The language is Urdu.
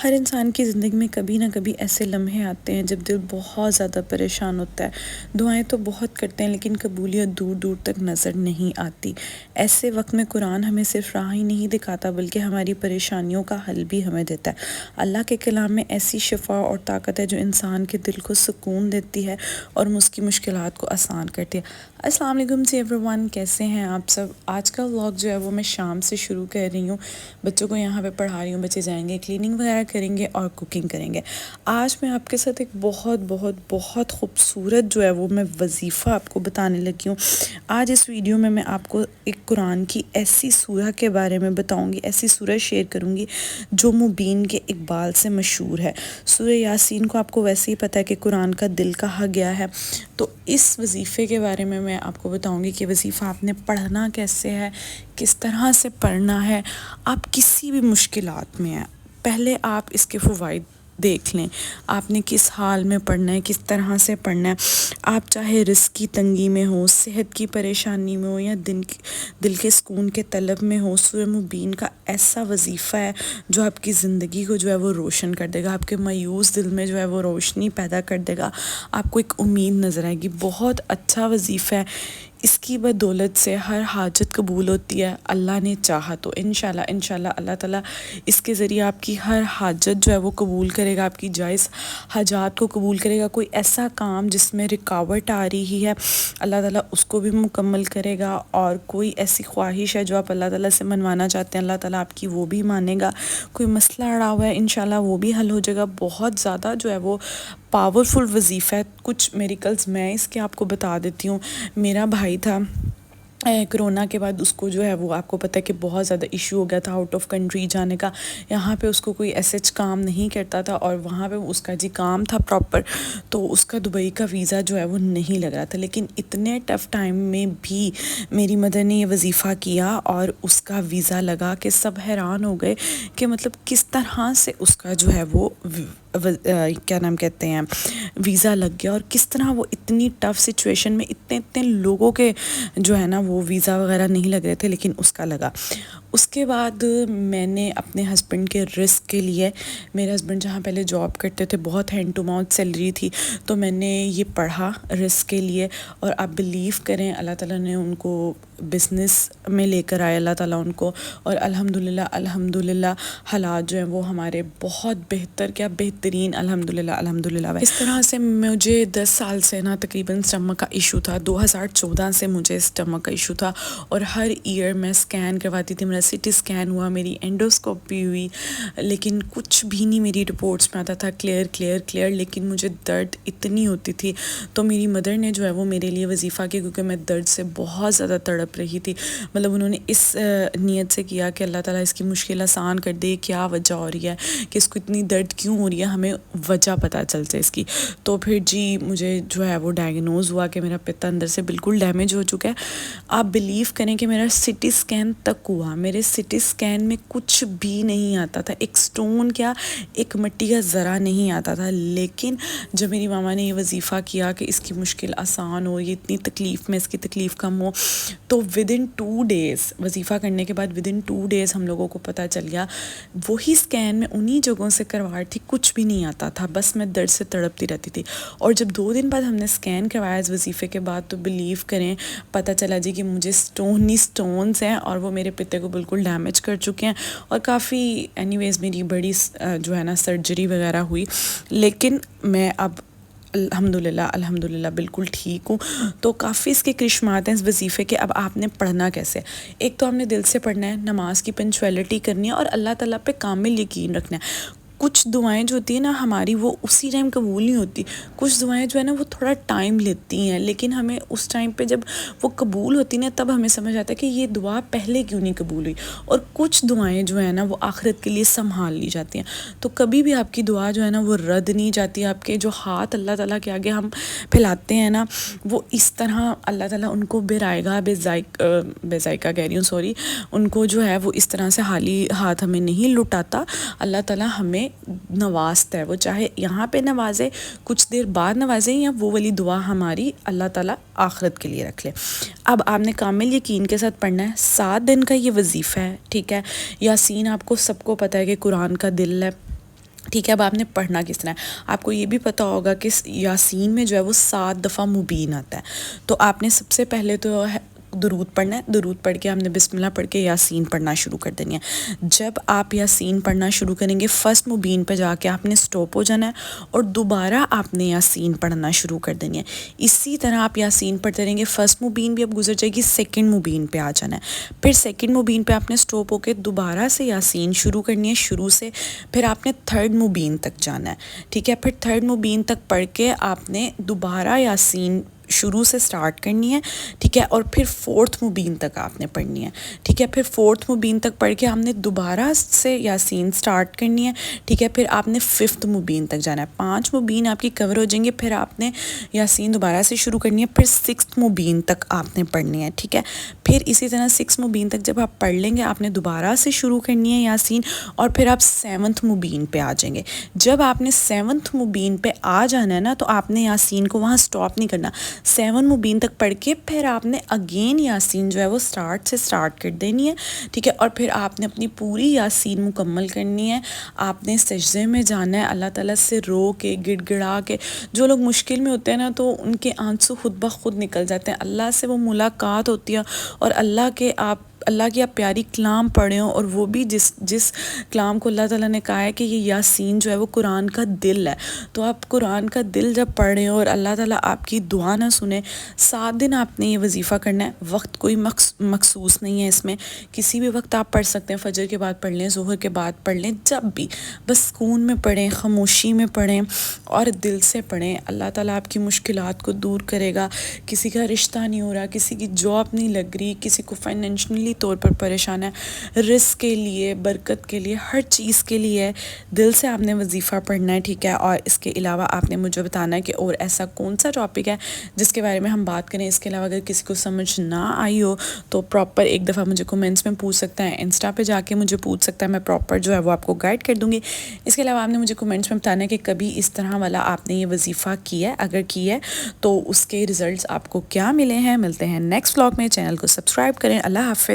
ہر انسان کی زندگی میں کبھی نہ کبھی ایسے لمحے آتے ہیں جب دل بہت زیادہ پریشان ہوتا ہے۔ دعائیں تو بہت کرتے ہیں لیکن قبولیت دور دور تک نظر نہیں آتی۔ ایسے وقت میں قرآن ہمیں صرف راہ ہی نہیں دکھاتا بلکہ ہماری پریشانیوں کا حل بھی ہمیں دیتا ہے۔ اللہ کے کلام میں ایسی شفا اور طاقت ہے جو انسان کے دل کو سکون دیتی ہے اور اس کی مشکلات کو آسان کرتی ہے۔ السلام علیکم ٹو ایوری ون، کیسے ہیں آپ سب؟ آج کا ولاگ جو ہے وہ میں شام سے شروع کر رہی ہوں۔ بچوں کو یہاں پہ پڑھا رہی ہوں، بچے جائیں گے کلیننگ وغیرہ کریں گے اور کوکنگ کریں گے۔ آج میں آپ کے ساتھ ایک بہت بہت بہت خوبصورت جو ہے وہ میں وظیفہ آپ کو بتانے لگی ہوں۔ آج اس ویڈیو میں آپ کو ایک قرآن کی ایسی سورہ کے بارے میں بتاؤں گی، ایسی سورہ شیئر کروں گی جو مبین کے اقبال سے مشہور ہے۔ سورہ یاسین کو آپ کو ویسے ہی پتہ ہے کہ قرآن کا دل کہا گیا ہے، تو اس وظیفے کے بارے میں آپ کو بتاؤں گی کہ وظیفہ آپ نے پڑھنا کیسے ہے، کس طرح سے پڑھنا ہے۔ آپ کسی بھی مشکلات میں ہیں، پہلے آپ اس کے فوائد دیکھ لیں، آپ نے کس حال میں پڑھنا ہے، کس طرح سے پڑھنا ہے۔ آپ چاہے رزق کی تنگی میں ہو، صحت کی پریشانی میں ہو یا دل کے سکون کے طلب میں ہو، سورہ مبین کا ایسا وظیفہ ہے جو آپ کی زندگی کو جو ہے وہ روشن کر دے گا، آپ کے مایوس دل میں جو ہے وہ روشنی پیدا کر دے گا، آپ کو ایک امید نظر آئے گی۔ بہت اچھا وظیفہ ہے، اس کی بدولت سے ہر حاجت قبول ہوتی ہے اللہ نے چاہا تو۔ انشاءاللہ اللہ تعالیٰ اس کے ذریعے آپ کی ہر حاجت جو ہے وہ قبول کرے گا، آپ کی جائز حاجات کو قبول کرے گا۔ کوئی ایسا کام جس میں رکاوٹ آ رہی ہے اللہ تعالیٰ اس کو بھی مکمل کرے گا، اور کوئی ایسی خواہش ہے جو آپ اللہ تعالیٰ سے منوانا چاہتے ہیں اللہ تعالیٰ آپ کی وہ بھی مانے گا۔ کوئی مسئلہ اڑا ہوا ہے انشاءاللہ وہ بھی حل ہو جائے گا۔ بہت زیادہ جو ہے وہ پاورفل وظیفہ ہے۔ کچھ میریکلز میں اس کے آپ کو بتا دیتی ہوں۔ میرا بھائی تھا، کرونا کے بعد اس کو جو ہے وہ آپ کو پتہ ہے کہ بہت زیادہ ایشو ہو گیا تھا آؤٹ آف کنٹری جانے کا۔ یہاں پہ اس کو کوئی کام نہیں کرتا تھا، اور وہاں پہ اس کا کام تھا پراپر، تو اس کا دبئی کا ویزا جو ہے وہ نہیں لگ رہا تھا۔ لیکن اتنے ٹف ٹائم میں بھی میری مدر نے یہ وظیفہ کیا اور اس کا ویزا لگا کہ سب حیران ہو گئے کہ مطلب کس طرح سے اس کا جو ہے وہ کیا نام کہتے ہیں ویزا لگ گیا، اور کس طرح وہ اتنی ٹف سچویشن میں اتنے لوگوں کے جو ہے نا وہ ویزا وغیرہ نہیں لگ رہے تھے لیکن اس کا لگا۔ اس کے بعد میں نے اپنے ہسبینڈ کے رزق کے لیے، میرے ہسبینڈ جہاں پہلے جاب کرتے تھے بہت ہینڈ ٹو ماؤتھ سیلری تھی، تو میں نے یہ پڑھا رزق کے لیے، اور آپ بلیو کریں اللہ تعالیٰ نے ان کو بزنس میں لے کر آئے اللہ تعالیٰ ان کو، اور الحمدللہ حالات جو ہیں وہ ہمارے بہت بہتر، کیا بہترین، الحمدللہ۔ اس طرح سے مجھے 10 سال سے نا تقریباً اسٹمک کا ایشو تھا، 2014 سے مجھے اسٹمک کا ایشو تھا، اور ہر ایئر میں اسکین کرواتی تھی، میرا CT اسکین ہوا، میری اینڈوسکوپی ہوئی، لیکن کچھ بھی نہیں میری رپورٹس میں آتا تھا کلیئر، لیکن مجھے درد اتنی ہوتی تھی۔ تو میری مدر نے جو ہے وہ میرے لیے وظیفہ کیا، کیونکہ میں درد سے بہت زیادہ تڑپ رہی تھی۔ مطلب انہوں نے اس نیت سے کیا کہ اللہ تعالیٰ اس کی مشکل آسان کر دے، کیا وجہ ہو رہی ہے کہ اس کو اتنی درد کیوں ہو رہی ہے، ہمیں وجہ پتہ چل جائے اس کی۔ تو پھر مجھے جو ہے وہ ڈائگنوز ہوا کہ میرا پتا اندر سے بالکل ڈیمیج ہو چکا ہے۔ آپ بلیو کریں کہ میرا CT اسکین تک ہوا، میرے CT اسکین میں کچھ بھی نہیں آتا تھا، ایک سٹون کیا، ایک مٹی کا ذرہ نہیں آتا تھا، لیکن جب میری ماما نے یہ وظیفہ کیا کہ اس کی مشکل آسان ہو، یہ اتنی تکلیف میں اس کی تکلیف کم ہو، تو ودن 2 days وظیفہ کرنے کے بعد ودن 2 days ہم لوگوں کو پتہ چل گیا۔ وہی اسکین میں انہی جگہوں سے کروائی تھی، کچھ بھی نہیں آتا تھا، بس میں درد سے تڑپتی رہتی تھی۔ اور جب 2 دن بعد ہم نے اسکین کروایا اس وظیفے کے بعد، تو بلیو کریں پتہ چلا کہ مجھے سٹونز ہیں، اور وہ میرے پتے کو بالکل ڈیمیج کر چکے ہیں، اور کافی اینی ویز میری بڑی جو ہے نا سرجری وغیرہ ہوئی، لیکن میں اب الحمدللہ بالکل ٹھیک ہوں۔ تو کافی اس کے کرشمات ہیں اس وظیفے کے۔ اب آپ نے پڑھنا کیسے؟ ایک تو ہم نے دل سے پڑھنا ہے، نماز کی پنچویلٹی کرنی ہے، اور اللہ تعالیٰ پہ کامل یقین رکھنا ہے۔ کچھ دعائیں جو ہوتی ہیں نا ہماری، وہ اسی ٹائم قبول نہیں ہوتی، کچھ دعائیں جو ہے نا وہ تھوڑا ٹائم لیتی ہیں، لیکن ہمیں اس ٹائم پہ جب وہ قبول ہوتی نا تب ہمیں سمجھ آتا ہے کہ یہ دعا پہلے کیوں نہیں قبول ہوئی۔ اور کچھ دعائیں جو ہیں نا وہ آخرت کے لیے سنبھال لی جاتی ہیں، تو کبھی بھی آپ کی دعا جو ہے نا وہ رد نہیں جاتی۔ آپ کے جو ہاتھ اللہ تعالیٰ کے آگے ہم پھیلاتے ہیں نا، وہ اس طرح اللہ تعالیٰ ان کو بے ذائقہ کہہ رہی ہوں، سوری، ان کو جو ہے وہ اس طرح سے خالی ہاتھ ہمیں نہیں لٹاتا، اللہ تعالیٰ ہمیں نوازتا ہے، وہ چاہے یہاں پہ نوازے، کچھ دیر بعد نوازے، یا وہ والی دعا ہماری اللہ تعالیٰ آخرت کے لیے رکھ لے۔ اب آپ نے کامل یقین کے ساتھ پڑھنا ہے، 7 دن کا یہ وظیفہ ہے، ٹھیک ہے۔ یاسین آپ کو سب کو پتہ ہے کہ قرآن کا دل ہے، ٹھیک ہے، اب آپ نے پڑھنا کس طرح ہے. آپ کو یہ بھی پتہ ہوگا کہ یاسین میں جو ہے وہ 7 دفعہ مبین آتا ہے. تو آپ نے سب سے پہلے تو درود پڑھنا ہے. درود پڑھ کے ہم نے بسم اللہ پڑھ کے یاسین پڑھنا شروع کر دینی ہے. جب آپ یاسین پڑھنا شروع کریں گے فرسٹ مبین پہ جا کے آپ نے سٹاپ ہو جانا ہے اور دوبارہ آپ نے یاسین پڑھنا شروع کر دینی ہے. اسی طرح آپ یاسین پڑھتے رہیں گے. فرسٹ مبین بھی اب گزر جائے گی، سیکنڈ مبین پہ آ جانا ہے. پھر سیکنڈ مبین پہ آپ نے سٹاپ ہو کے دوبارہ سے یاسین شروع کرنی ہے شروع سے. پھر آپ نے تھرڈ مبین تک جانا ہے. ٹھیک ہے، پھر تھرڈ مبین تک پڑھ کے آپ نے دوبارہ یاسین شروع سے سٹارٹ کرنی ہے. ٹھیک ہے، اور پھر فورتھ مبین تک آپ نے پڑھنی ہے. ٹھیک ہے، پھر فورتھ مبین تک پڑھ کے ہم نے دوبارہ سے یاسین سٹارٹ کرنی ہے. ٹھیک ہے، پھر آپ نے ففتھ مبین تک جانا ہے. 5 مبین آپ کی کور ہو جائیں گے. پھر آپ نے یاسین دوبارہ سے شروع کرنی ہے. پھر 6 مبین تک آپ نے پڑھنی ہے. ٹھیک ہے، پھر اسی طرح 6 مبین تک جب آپ پڑھ لیں گے آپ نے دوبارہ سے شروع کرنی ہے یاسین، اور پھر آپ 7 مبین پہ آ جائیں گے. جب آپ نے 7 مبین پہ آ جانا ہے نا تو آپ نے یاسین کو وہاں سٹاپ نہیں کرنا. 7 مبین تک پڑھ کے پھر آپ نے اگین یاسین جو ہے وہ سٹارٹ سے سٹارٹ کر دینی ہے. ٹھیک ہے، اور پھر آپ نے اپنی پوری یاسین مکمل کرنی ہے. آپ نے سجدے میں جانا ہے، اللہ تعالیٰ سے رو کے گڑ گڑا کے. جو لوگ مشکل میں ہوتے ہیں نا تو ان کے آنسو خود بخود نکل جاتے ہیں. اللہ سے وہ ملاقات ہوتی ہے اور اللہ کی آپ پیاری کلام پڑھے ہوں، اور وہ بھی جس کلام کو اللہ تعالیٰ نے کہا ہے کہ یہ یاسین جو ہے وہ قرآن کا دل ہے. تو آپ قرآن کا دل جب پڑھ رہے ہو اور اللہ تعالیٰ آپ کی دعا نہ سنے. 7 دن آپ نے یہ وظیفہ کرنا ہے. وقت کوئی مخصوص نہیں ہے اس میں، کسی بھی وقت آپ پڑھ سکتے ہیں. فجر کے بعد پڑھ لیں، ظہر کے بعد پڑھ لیں، جب بھی، بس سکون میں پڑھیں، خاموشی میں پڑھیں اور دل سے پڑھیں. اللہ تعالیٰ آپ کی مشکلات کو دور کرے گا. کسی کا رشتہ نہیں ہو رہا، کسی کی جاب نہیں لگ رہی، کسی کو فائنینشلی طور پر پریشان ہے، رزق کے لیے، برکت کے لیے، ہر چیز کے لیے دل سے آپ نے وظیفہ پڑھنا ہے. ٹھیک ہے، اور اس کے علاوہ آپ نے مجھے بتانا ہے کہ اور ایسا کون سا ٹاپک ہے جس کے بارے میں ہم بات کریں. اس کے علاوہ اگر کسی کو سمجھ نہ آئی ہو تو پراپر ایک دفعہ مجھے کومنٹس میں پوچھ سکتا ہے، انسٹا پہ جا کے مجھے پوچھ سکتا ہے. میں پراپر جو ہے وہ آپ کو گائڈ کر دوں گی. اس کے علاوہ آپ نے مجھے کومنٹس میں بتانا ہے کہ کبھی اس طرح والا آپ نے یہ وظیفہ کیا ہے، اگر کی ہے تو اس کے ریزلٹس آپ کو کیا ملے ہیں. ملتے ہیں نیکسٹ ولاگ میں. چینل کو سبسکرائب کریں. اللہ حافظ.